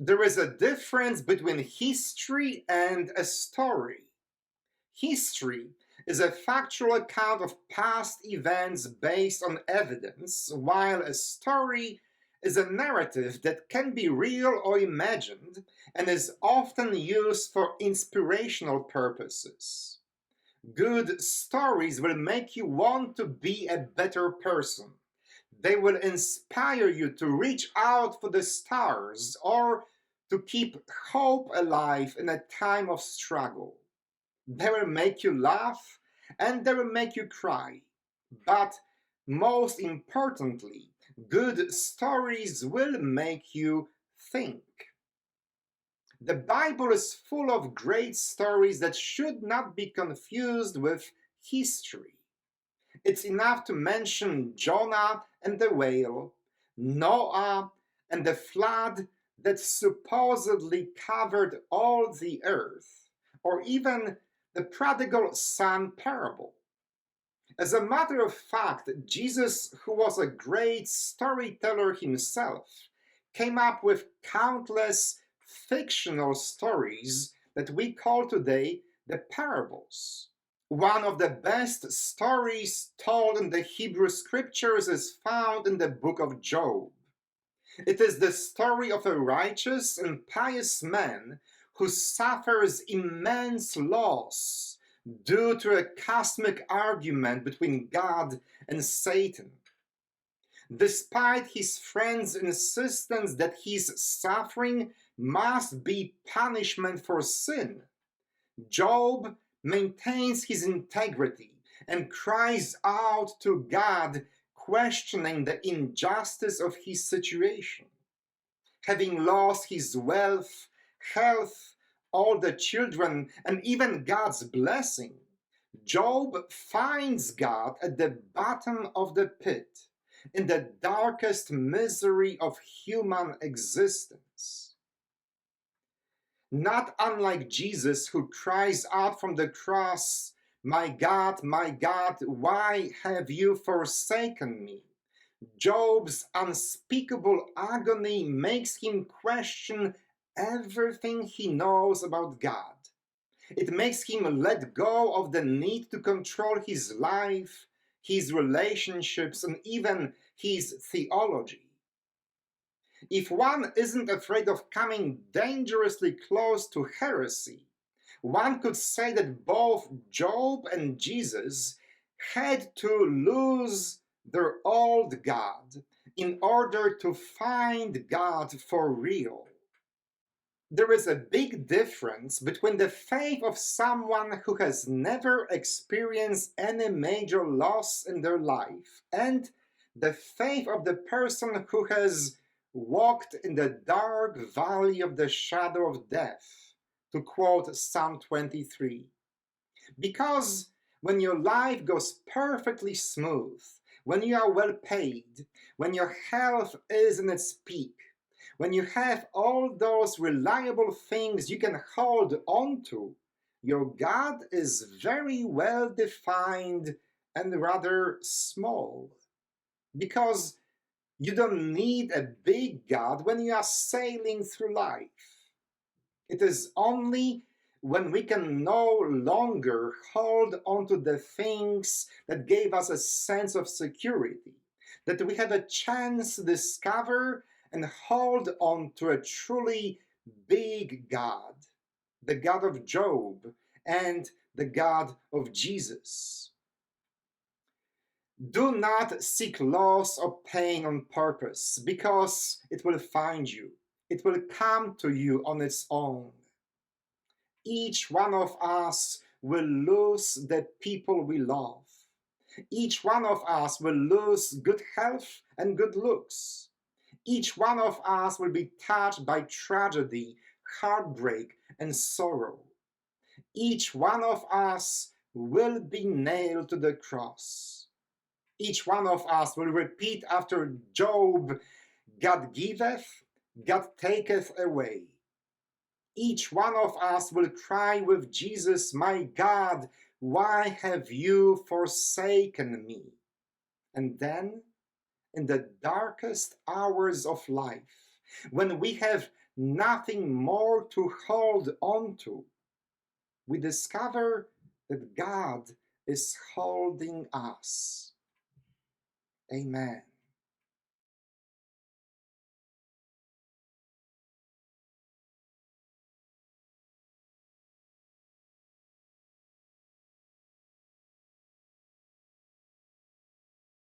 There is a difference between history and a story. History is a factual account of past events based on evidence, while a story is a narrative that can be real or imagined and is often used for inspirational purposes. Good stories will make you want to be a better person. They will inspire you to reach out for the stars or to keep hope alive in a time of struggle. They will make you laugh and they will make you cry. But most importantly, good stories will make you think. The Bible is full of great stories that should not be confused with history. It's enough to mention Jonah and the whale, Noah and the flood that supposedly covered all the earth, or even the prodigal son parable. As a matter of fact, Jesus, who was a great storyteller himself, came up with countless fictional stories that we call today the parables. One of the best stories told in the Hebrew scriptures is found in the book of Job. It is the story of a righteous and pious man who suffers immense loss due to a cosmic argument between God and Satan. Despite his friends' insistence that his suffering must be punishment for sin, Job maintains his integrity and cries out to God, questioning the injustice of his situation. Having lost his wealth, health, all the children, and even God's blessing, Job finds God at the bottom of the pit, in the darkest misery of human existence. Not unlike Jesus, who cries out from the cross, my God, why have you forsaken me?" Job's unspeakable agony makes him question everything he knows about God. It makes him let go of the need to control his life, his relationships, and even his theology. If one isn't afraid of coming dangerously close to heresy, one could say that both Job and Jesus had to lose their old God in order to find God for real. There is a big difference between the faith of someone who has never experienced any major loss in their life and the faith of the person who has walked in the dark valley of the shadow of death, to quote Psalm 23. Because when your life goes perfectly smooth, when you are well paid, when your health is in its peak, when you have all those reliable things you can hold on to, your God is very well defined and rather small. Because you don't need a big God when you are sailing through life. It is only when we can no longer hold on to the things that gave us a sense of security that we have a chance to discover and hold on to a truly big God, the God of Job and the God of Jesus. Do not seek loss or pain on purpose, because it will find you. It will come to you on its own. Each one of us will lose the people we love. Each one of us will lose good health and good looks. Each one of us will be touched by tragedy, heartbreak, and sorrow. Each one of us will be nailed to the cross. Each one of us will repeat after Job, God giveth, God taketh away. Each one of us will cry with Jesus, my God, why have you forsaken me? And then, in the darkest hours of life, when we have nothing more to hold on to. We discover that God is holding us. Amen.